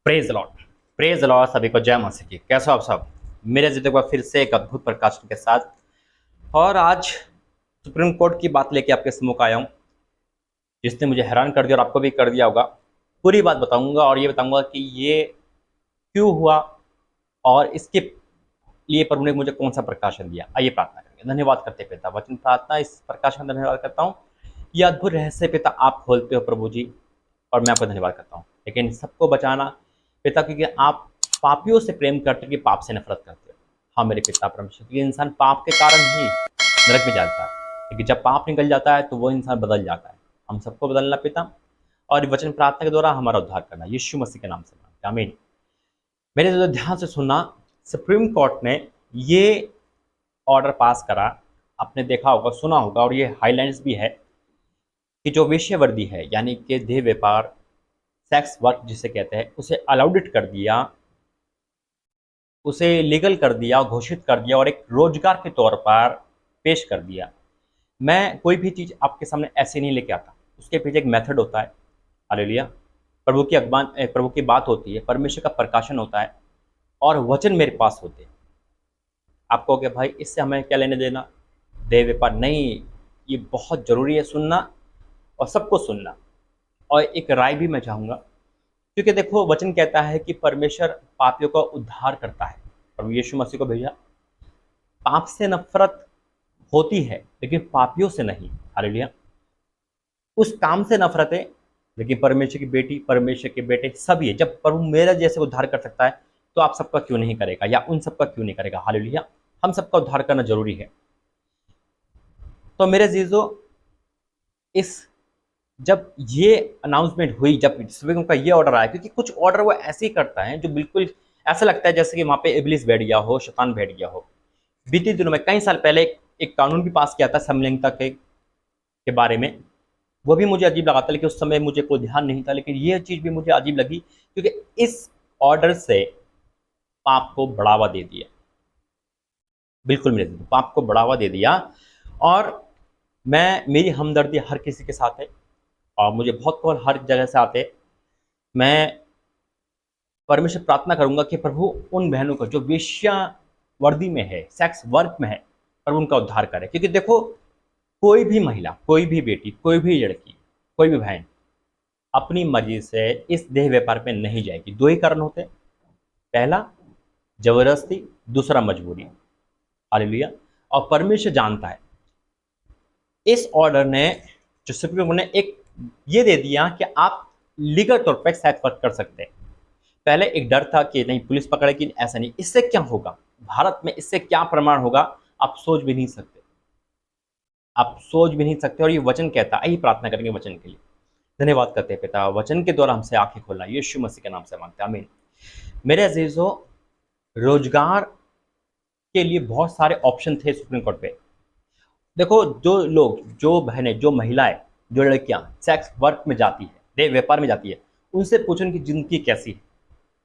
Praise Lord. Praise Lord. सभी को जय मसीह की। कैसे हो आप सब? मेरे जिद को फिर से एक अद्भुत प्रकाशन के साथ और आज सुप्रीम कोर्ट की बात लेके आपके सम्मुख आया हूँ, जिसने मुझे हैरान कर दिया और आपको भी कर दिया होगा। पूरी बात बताऊंगा और ये बताऊंगा कि ये क्यों हुआ और इसके लिए प्रभु ने मुझे कौन सा प्रकाशन दिया। आइए प्रार्थना करेंगे। धन्यवाद करते पिता, वचन प्रार्थना इस प्रकाशन का धन्यवाद करता हूँ। यह अद्भुत रहस्य पिता आप खोलते हो प्रभु जी, और मैं आपका धन्यवाद करता हूँ। लेकिन सबको बचाना पिता, क्योंकि आप पापियों से प्रेम करते हो कि पाप से नफरत करते हो। हाँ मेरे पिता परमेश्वर, क्योंकि इंसान पाप के कारण ही नरक में जाता है, लेकिन जब पाप निकल जाता है तो वो इंसान बदल जाता है। हम सबको बदलना पिता, और वचन प्रार्थना के द्वारा हमारा उद्धार करना, यीशु मसीह के नाम से मांगते हैं, आमीन। मेरे जो ध्यान से सुनना, सुप्रीम कोर्ट ने ये ऑर्डर पास करा, आपने देखा होगा, सुना होगा, और ये हाईलाइट्स भी है कि जो वेश्यावृत्ति है यानी कि देह व्यापार, सेक्स वर्क जिसे कहते हैं, उसे अलाउडेड कर दिया, उसे लीगल कर दिया, घोषित कर दिया और एक रोजगार के तौर पर पेश कर दिया। मैं कोई भी चीज़ आपके सामने ऐसे नहीं लेके आता, उसके पीछे एक मेथड होता है। हालेलुया। प्रभु की बात होती है, परमेश्वर का प्रकाशन होता है और वचन मेरे पास होते हैं। आप कहोगे भाई इससे हमें क्या लेने देना, देह व्यापार नहीं। ये बहुत ज़रूरी है सुनना और सबको सुनना। और एक राय भी मैं चाहूँगा, क्योंकि देखो वचन कहता है कि परमेश्वर पापियों का उद्धार करता है। प्रभु यीशु मसीह को भेजा। पाप से नफरत होती है लेकिन पापियों से नहीं। हालेलुया। उस काम से नफरत है, लेकिन परमेश्वर की बेटी, परमेश्वर के बेटे सभी है। जब प्रभु मेरा जैसे उद्धार कर सकता है तो आप सबका क्यों नहीं करेगा, या उन सबका क्यों नहीं करेगा। हालेलुया। हम सबका उद्धार करना जरूरी है। तो मेरे जीजो, इस जब ये अनाउंसमेंट हुई, जब सुप्रीम का ये ऑर्डर आया, क्योंकि कुछ ऑर्डर वो ऐसे ही करता है जो बिल्कुल ऐसा लगता है जैसे कि वहां पे इब्लिस बैठ गया हो, शैतान बैठ गया हो। बीते दिनों में कई साल पहले एक कानून भी पास किया था समलिंगता के बारे में। वो भी मुझे अजीब लगा था, लेकिन उस समय मुझे कोई ध्यान नहीं था। लेकिन ये चीज़ भी मुझे अजीब लगी, क्योंकि इस ऑर्डर से पाप को बढ़ावा दे दिया। बिल्कुल मेरे दिल, पाप को बढ़ावा दे दिया। और मेरी हमदर्दी हर किसी के साथ है, और मुझे बहुत कॉल हर जगह से आते। मैं परमेश्वर प्रार्थना करूंगा कि प्रभु उन बहनों को जो वेश्यावृत्ति में है, सेक्स वर्क में है, प्रभु उनका उद्धार करे। क्योंकि देखो, कोई भी महिला, कोई भी बेटी, कोई भी लड़की, कोई भी बहन अपनी मर्जी से इस देह व्यापार में नहीं जाएगी। दो ही कारण होते हैं, पहला जबरदस्ती, दूसरा मजबूरी। हालेलुया। और परमेश्वर जानता है। इस ऑर्डर ने, जो सुप्रीम कोर्ट ने एक ये दे दिया कि आप लीगल तौर पर सेक्स वर्क कर सकते हैं। पहले एक डर था कि नहीं पुलिस पकड़ेगी, ऐसा नहीं। इससे क्या होगा भारत में, इससे क्या प्रमाण होगा, आप सोच भी नहीं सकते। आप सोच भी नहीं सकते। और ये वचन कहता है, आइए प्रार्थना करेंगे वचन के लिए। धन्यवाद करते हैं पिता, वचन के द्वारा हमसे आंखें खोलना, यीशु मसीह के नाम से मांगते हैं, आमीन। मेरे अजीजों, रोजगार के लिए बहुत सारे ऑप्शन थे सुप्रीम कोर्ट पे। देखो, जो लोग, जो बहनें, जो महिलाएं, जो लड़कियां सेक्स वर्क में जाती है, देह व्यापार में जाती है, उनसे पूछो उनकी जिंदगी कैसी है,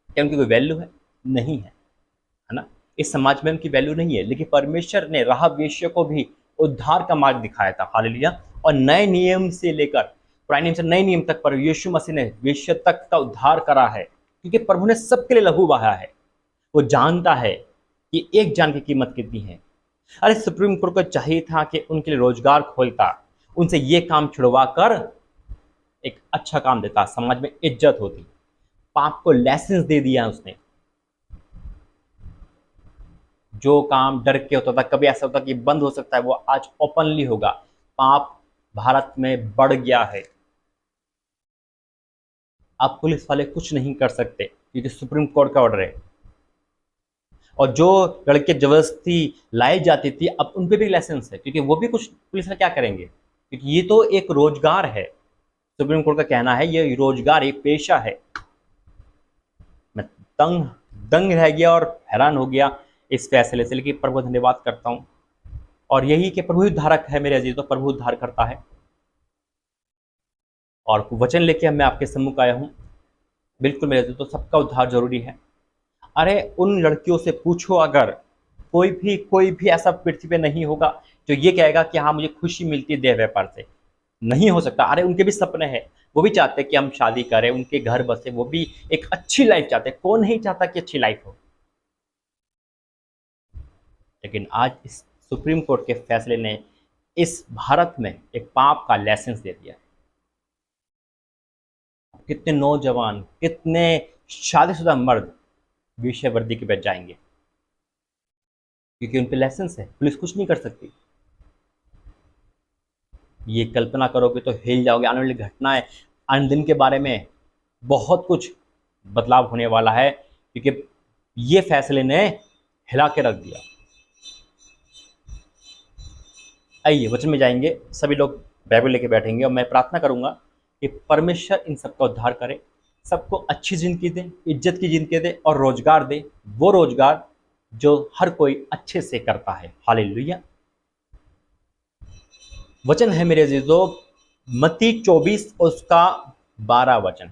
क्या उनकी कोई वैल्यू है? नहीं है, है ना। इस समाज में उनकी वैल्यू नहीं है। लेकिन परमेश्वर ने राहाब वेश्या को भी उद्धार का मार्ग दिखाया था। हालेलुया। और नए नियम से लेकर, पुराने नियम से नए नियम तक पर यीशु मसीह ने वेश्या तक का उद्धार करा है, क्योंकि प्रभु ने सबके लिए लहू बहाया है। वो जानता है कि एक जान की कीमत कितनी है। अरे सुप्रीम कोर्ट को चाहिए था कि उनके लिए रोजगार खोलता, उनसे ये काम छुड़वा कर एक अच्छा काम देता, समाज में इज्जत होती। पाप को लाइसेंस दे दिया उसने। जो काम डर के होता था, कभी ऐसा होता कि बंद हो सकता है, वो आज ओपनली होगा। पाप भारत में बढ़ गया है। अब पुलिस वाले कुछ नहीं कर सकते, क्योंकि सुप्रीम कोर्ट का ऑर्डर है। और जो लड़के जबरदस्ती लाई जाती थी, अब उन पे भी लाइसेंस है, क्योंकि वो भी कुछ पुलिस वाले क्या करेंगे, क्योंकि ये तो एक रोजगार है। सुप्रीम कोर्ट का कहना है ये रोजगार, एक पेशा है। मैं दंग दंग रह गया और हैरान हो गया इस फैसले से। लेकिन प्रभु धन्यवाद करता हूँ, और यही कि प्रभु उद्धारक है मेरे अजीज, तो प्रभु उद्धार करता है। और वचन लेके मैं आपके सम्मुख आया हूँ। बिल्कुल मेरे अजीज, तो सबका उद्धार जरूरी है। अरे उन लड़कियों से पूछो, अगर कोई भी ऐसा पृथ्वी पे नहीं होगा जो ये कहेगा कि हाँ मुझे खुशी मिलती है देह व्यापार से। नहीं हो सकता। अरे उनके भी सपने हैं, वो भी चाहते हैं कि हम शादी करें, उनके घर बसे, वो भी एक अच्छी लाइफ चाहते हैं। कौन नहीं चाहता कि अच्छी लाइफ हो? लेकिन आज इस सुप्रीम कोर्ट के फैसले ने इस भारत में एक पाप का लाइसेंस दे दिया है। कितने नौजवान, कितने शादीशुदा मर्द वेश्यावृत्ति के बच जाएंगे, क्योंकि उन पे लाइसेंस है, पुलिस कुछ नहीं कर सकती। ये कल्पना करोगे तो हिल जाओगे। आने वाली घटनाएं, आने दिन के बारे में बहुत कुछ बदलाव होने वाला है, क्योंकि ये फैसले ने हिला के रख दिया। आइए वचन में जाएंगे, सभी लोग बाइबल लेके बैठेंगे और मैं प्रार्थना करूंगा कि परमेश्वर इन सबका उद्धार करे, सबको अच्छी ज़िंदगी दे, इज्जत की ज़िंदगी दे और रोजगार दे, वो रोजगार जो हर कोई अच्छे से करता है। हालेलुया। वचन है मेरे अजीजों, मत्ती 24 उसका 12 वचन।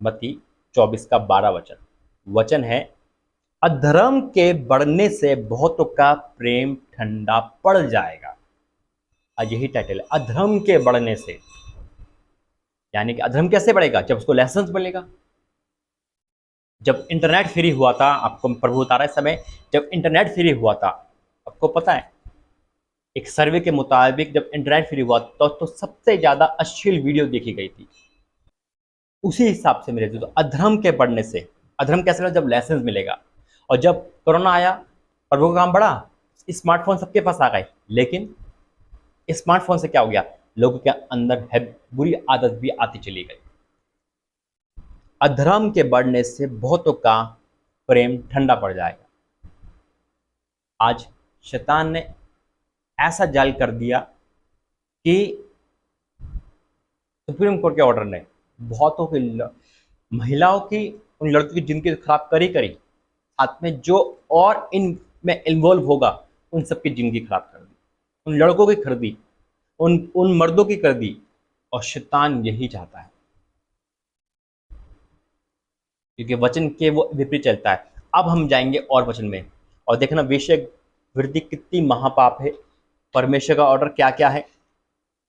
मत्ती 24 का 12 वचन। वचन है, अधर्म के बढ़ने से बहुतों का प्रेम ठंडा पड़ जाएगा। आज यही टाइटल है, अधर्म के बढ़ने से। यानी कि अधर्म कैसे बढ़ेगा? जब उसको लाइसेंस मिलेगा। जब इंटरनेट फ्री हुआ था, आपको प्रभु बता रहा है समय, जब इंटरनेट फ्री हुआ था, आपको पता है एक सर्वे के मुताबिक जब इंटरनेट फ्री हुआ तो सबसे ज्यादा अश्लील वीडियो देखी गई थी। उसी हिसाब से मेरे तो अधर्म के बढ़ने से, अधर्म कैसे बढ़ा? जब लाइसेंस मिलेगा। और जब कोरोना आया, प्रभु का काम बढ़ा, स्मार्टफोन सबके पास आ गए। लेकिन स्मार्टफोन से क्या हो गया? लोगों के अंदर है बुरी आदत भी आती चली गई। अधर्म के बढ़ने से बहुतों का प्रेम ठंडा पड़ जाएगा। आज शैतान ने ऐसा जाल कर दिया कि सुप्रीम कोर्ट के ऑर्डर ने बहुतों की महिलाओं की, उन लड़कियों की जिंदगी खराब करी करी, साथ में जो और इनमें इन्वॉल्व होगा उन सबकी जिंदगी खराब कर दी, उन लड़कों की कर दी, उन मर्दों की कर दी। और शैतान यही चाहता है, क्योंकि वचन के वो विपरीत चलता है। अब हम जाएंगे और वचन में और देखना वेश्यावृत्ति कितनी महापाप है, परमेश्वर का ऑर्डर क्या क्या है,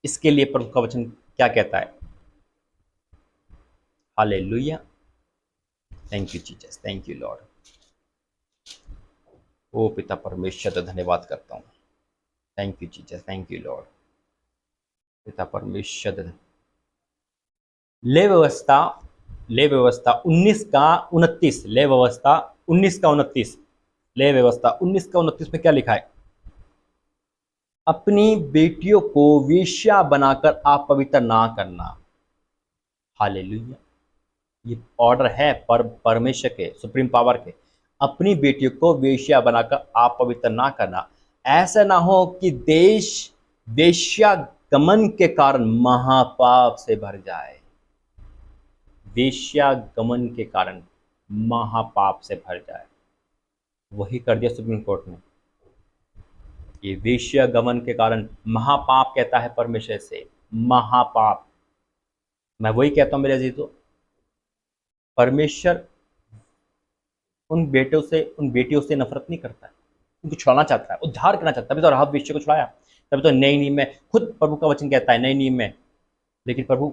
इसके लिए प्रभु का वचन क्या कहता है। Hallelujah. Thank you Jesus, thank you Lord. ओ पिता परमेश्वर, धन्यवाद करता हूँ। Thank you Jesus, thank you Lord. पिता परमेश्वर, ले व्यवस्था 19 का 29, ले व्यवस्था 19 का 29, ले व्यवस्था 19 का 29 में क्या लिखा है? अपनी बेटियों को वेश्या बनाकर आप पवित्र ना करना। हालेलुया। ये ऑर्डर है परमेश्वर के, सुप्रीम पावर के। अपनी बेटियों को वेश्या बनाकर आप पवित्र ना करना, ऐसा ना हो कि देश वेश्या गमन के कारण महापाप से भर जाए। वेश्या गमन के कारण महापाप से भर जाए, वही कर दिया सुप्रीम कोर्ट ने। ये वेश्या गमन के कारण महापाप कहता है परमेश्वर से, महापाप। मैं वही कहता हूं मेरे अजीजों, परमेश्वर उन बेटियों से नफरत नहीं करता है, उनको छुड़ाना चाहता है, उद्धार करना चाहता है। तभी तो राहब वेश्या को छुड़ाया, तभी तो नई नीम में खुद प्रभु का वचन कहता है, नई नीम में। लेकिन प्रभु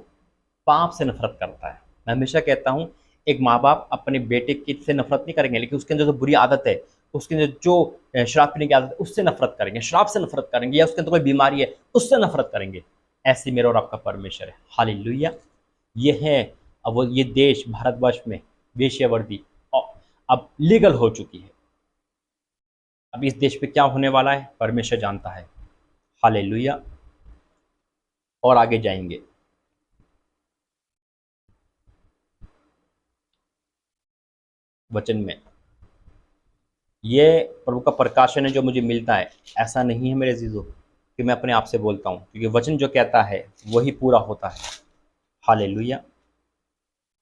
पाप से नफरत करता है। मैं हमेशा कहता हूँ, एक माँ बाप अपने बेटे की से नफरत नहीं करेंगे, लेकिन उसके अंदर जो बुरी आदत है, उसके अंदर जो शराब पीने की आदत है, उससे नफरत करेंगे, शराब से नफरत करेंगे, या उसके अंदर कोई बीमारी है उससे नफरत करेंगे। ऐसे मेरा और आपका परमेश्वर है। हालेलुया। ये है, अब वो ये देश भारतवर्ष में वेश्यावृत्ति अब लीगल हो चुकी है। अब इस देश पे क्या होने वाला है परमेश्वर जानता है। हालेलुया। और आगे जाएंगे, वचन में ये प्रभु का प्रकाशन है जो मुझे मिलता है। ऐसा नहीं है मेरे अजीजों कि मैं अपने आप से बोलता हूँ, क्योंकि वचन जो कहता है वही पूरा होता है। हालेलुया।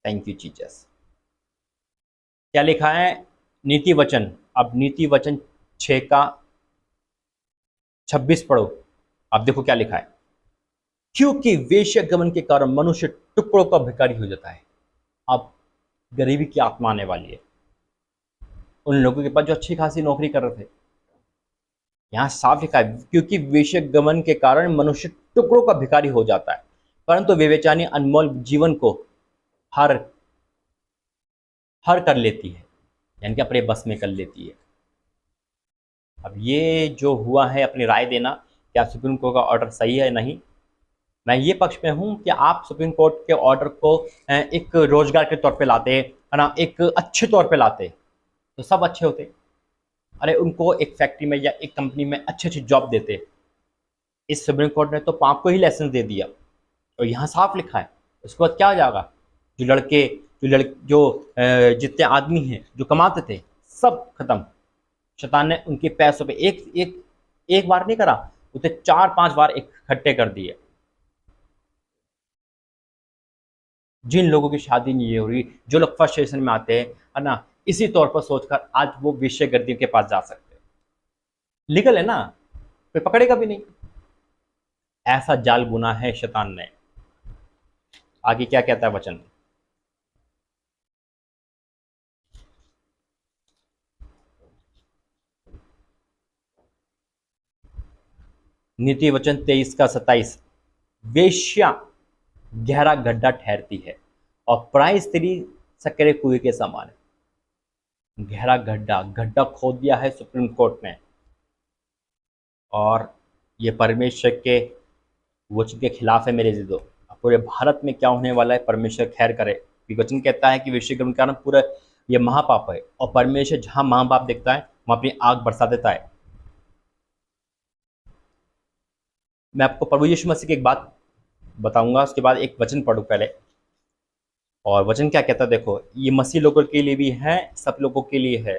Thank you Jesus. क्या लिखा है? नीति वचन, अब नीति वचन 6 का 26 पढ़ो। अब देखो क्या लिखा है, क्योंकि वेश्या गमन के कारण मनुष्य टुकड़ों का भिखारी हो जाता है। अब गरीबी की आत्मा आने वाली है उन लोगों के पास जो अच्छी खासी नौकरी कर रहे थे। यहां साफ लिखा है, क्योंकि वेश्या गमन के कारण मनुष्य टुकड़ों का भिखारी हो जाता है, परंतु विवेचनी अनमोल जीवन को हर हर कर लेती है, यानी कि अपने बस में कर लेती है। अब ये जो हुआ है, अपनी राय देना क्या सुप्रीम कोर्ट का ऑर्डर सही है नहीं। मैं ये पक्ष में हूँ कि आप सुप्रीम कोर्ट के ऑर्डर को एक रोजगार के तौर पे लाते, है ना, एक अच्छे तौर पे लाते तो सब अच्छे होते। अरे उनको एक फैक्ट्री में या एक कंपनी में अच्छी अच्छी जॉब देते। इस सुप्रीम कोर्ट ने तो पाप को ही लाइसेंस दे दिया, और यहाँ साफ लिखा है। उसके बाद क्या हो जाएगा, जो जितने आदमी हैं जो कमाते थे सब खत्म। शैतान ने उनके पैसों पे एक बार नहीं करा, उसे 4-5 बार इकट्ठे कर दिए। जिन लोगों की शादी नहीं हो रही, जो लोग फर्स्ट स्टेशन में आते हैं, है ना, इसी तौर पर सोचकर आज वो वेश्यागर्दी के पास जा सकते हैं। लीगल है ना, कोई पकड़ेगा भी नहीं। ऐसा जाल बुना है शैतान ने। आगे क्या कहता है वचन, नीति वचन 23 का 27, वेश्या गहरा गड्ढा ठहरती है और पराई स्त्री सकरे कुएं के समान है। गहरा गड्ढा खोद दिया है सुप्रीम कोर्ट ने, और ये परमेश्वर के वचन के खिलाफ है मेरे जीजो। पूरे भारत में क्या होने वाला है परमेश्वर खैर करे। वचन कहता है कि वेश्यागृह के कारण पूरा ये महापाप है, और परमेश्वर जहां महापाप देखता है वहां अपनी आग बरसा देता है। मैं आपको प्रभु यीशु मसीह की एक बात बताऊंगा, उसके बाद एक वचन पढ़ूं पहले। और वचन क्या कहता है देखो, ये मसीह लोगों के लिए भी है, सब लोगों के लिए है।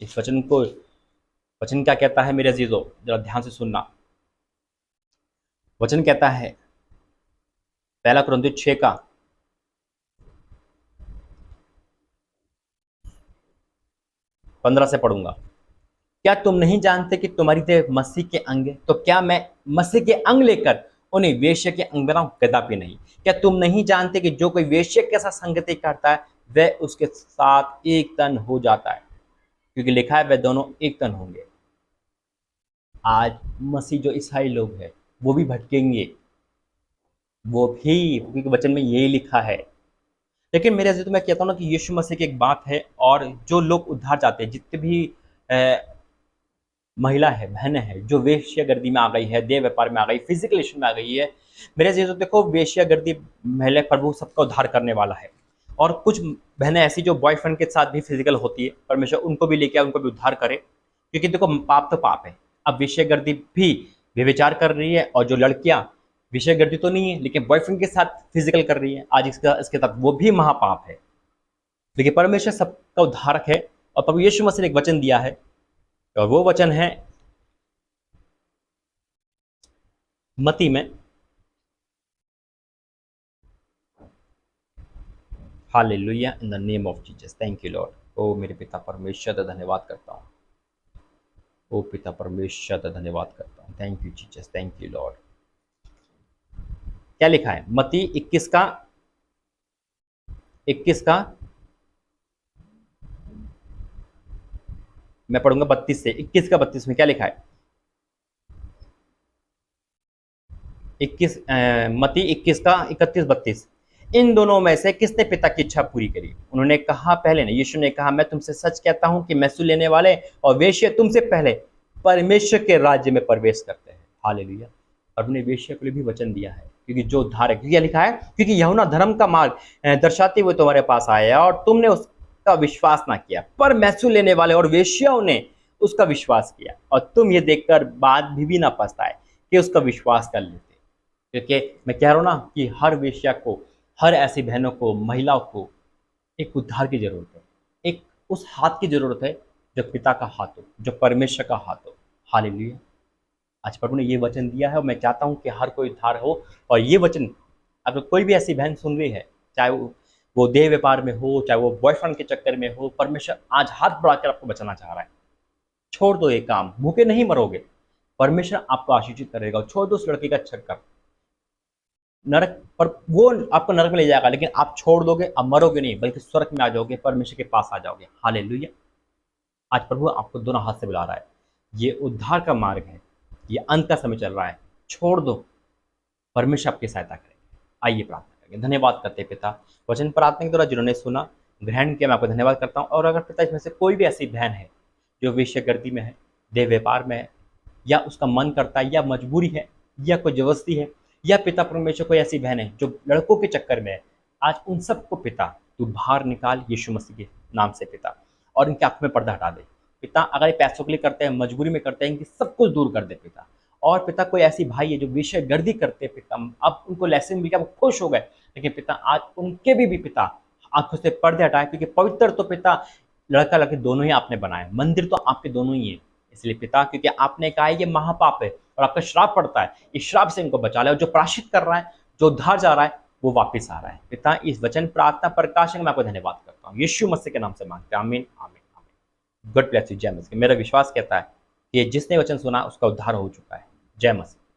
इस वचन क्या कहता है मेरे अजीजों, जरा ध्यान से सुनना। वचन कहता है 1 कुरिन्थियों 6 का 15 से पढ़ूंगा। क्या तुम नहीं जानते कि तुम्हारी देह मसीह के अंग है? तो क्या मैं मसीह के अंग लेकर उन्हें वेश्या के अंग बनाऊं? कदापि नहीं। क्या तुम नहीं जानते कि जो कोई वेश्या के साथ संगति करता है वह उसके साथ एक तन हो जाता है, क्योंकि लिखा है वह दोनों एक तन होंगे। आज मसीह जो ईसाई लोग हैं वो भी भटकेंगे, वो भी, क्योंकि वचन में यही लिखा है। लेकिन मेरे तो मैं कहता हूँ ना कि यीशु मसीह की एक बात है, और जो लोग उद्धार चाहते हैं, जितने भी महिला है, बहनें हैं जो वेश्यागर्दी में आ गई है, देह व्यापार में आ गई, फिजिकल रिलेशन में आ गई है, मेरे तो देखो वेश्यागर्दी महिला प्रभु सबका उद्धार करने वाला है। और कुछ बहनें ऐसी जो बॉयफ्रेंड के साथ भी फिजिकल होती है, परमेश्वर उनको भी लेके आए, उनको भी उद्धार करे, क्योंकि देखो पाप तो पाप है। अब वेश्यागर्दी भी व्यभिचार कर रही है, और जो लड़कियां वेश्यागर्दी तो नहीं है लेकिन बॉयफ्रेंड के साथ फिजिकल कर रही है, आज इसके साथ वो भी महापाप है। लेकिन परमेश्वर सबका उद्धारक है, और प्रभु यीशु मसीह ने एक वचन दिया है, और वो वचन है मती में, hallelujah, in the name of Jesus, thank you Lord. ओ मेरे पिता परमेश्वर का धन्यवाद करता हूँ, ओ पिता परमेश्वर का धन्यवाद करता हूँ, thank you Jesus, thank you Lord. क्या लिखा है मती 21 का 21 का मैं पढ़ूंगा 32 से, 21 का 32 में क्या लिखा है? मती 21 का 31-32, इन दोनों में से किसने पिता की इच्छा पूरी करी? उन्होंने कहा पहले ने। यीशु ने कहा, मैं तुमसे सच कहता हूं कि मैसूल लेने वाले और वेश्या तुमसे पहले परमेश्वर के राज्य में प्रवेश करते हैं। हालेलुया। और उन्हें वेश्या के लिए भी वचन दिया है, क्योंकि जो उद्धार है, क्योंकि लिखा है, क्योंकि यूहन्ना धर्म का मार्ग दर्शाते हुए तुम्हारे पास आया और तुमने उसका विश्वास ना किया, पर मैसूल लेने वाले और वेश्याओं ने उसका विश्वास किया, और तुम ये देखकर बाद भी ना पछताए कि उसका विश्वास कर लेते। क्योंकि मैं कह रहा हूं ना कि हर वेश्या को, हर ऐसी बहनों को, महिलाओं को एक उद्धार की जरूरत है, एक उस हाथ की जरूरत है जो पिता का हाथ हो, जो परमेश्वर का हाथ हो। हालेलुया। आज प्रभु ने ये वचन दिया है, और मैं चाहता हूं कि हर कोई उद्धार हो। और ये वचन अगर कोई भी ऐसी बहन सुन रही है, चाहे वो देह व्यापार में हो, चाहे वो बॉयफ्रेंड के चक्कर में हो, परमेश्वर आज हाथ बढ़ाकर आपको बचाना चाह रहा है। छोड़ दो ये काम, भूखे नहीं मरोगे, परमेश्वर आपको आशीषित करेगा। छोड़ दो उस लड़की का चक्कर, नरक पर वो आपको नरक में ले जाएगा, लेकिन आप छोड़ दोगे, अब मरोगे नहीं, बल्कि स्वर्ग में आ जाओगे, परमेश्वर के पास आ जाओगे। हालेलुया। आज प्रभु आपको दोनों हाथ से बुला रहा है। ये उद्धार का मार्ग है, ये अंत का समय चल रहा है, छोड़ दो, परमेश्वर आपकी सहायता करेंगे। आइए प्रार्थना करेंगे। धन्यवाद करते हैं पिता, वचन प्रार्थना के द्वारा जिन्होंने सुना, ग्रहण किया, मैं आपको धन्यवाद करता हूँ। और अगर पिता इसमें से कोई भी ऐसी बहन है जो वेश्यागर्दी में है, देह व्यापार में है, या उसका मन करता है, या मजबूरी है, या कोई जबरदस्ती है, या पिता परमेश्वर कोई ऐसी बहन है जो लड़कों के चक्कर में है, आज उन सबको पिता तू बाहर निकाल यीशु मसीह के नाम से पिता, और इनके आंख में पर्दा हटा दे पिता। अगर ये पैसों के लिए करते हैं, मजबूरी में करते हैं, इनकी सब कुछ दूर कर दे पिता। और पिता कोई ऐसी भाई है जो वेश्यागर्दी करते हैं पिता, अब उनको लेसन मिल गया, वो खुश हो गए, लेकिन पिता आज उनके भी पिता आंखों से पर्दे हटाए, क्योंकि पवित्र तो पिता लड़का लड़की दोनों ही आपने बनाए, मंदिर तो आपके दोनों ही है। इसलिए पिता, क्योंकि आपने कहा है ये महापाप है और आपका श्राप पड़ता है, इस श्राप से इनको बचा ले। और जो प्रायश्चित कर रहा है, जो उद्धार जा रहा है, वो वापस आ रहा है पिता। इस वचन प्रार्थना प्रकाशन में मैं आपको धन्यवाद करता हूँ, यीशु मसीह के नाम से मांगते हैं, आमीन आमीन आमीन। God bless you. जय मसीह। मेरा विश्वास कहता है कि जिसने वचन सुना उसका उद्धार हो चुका है। जय मसीह।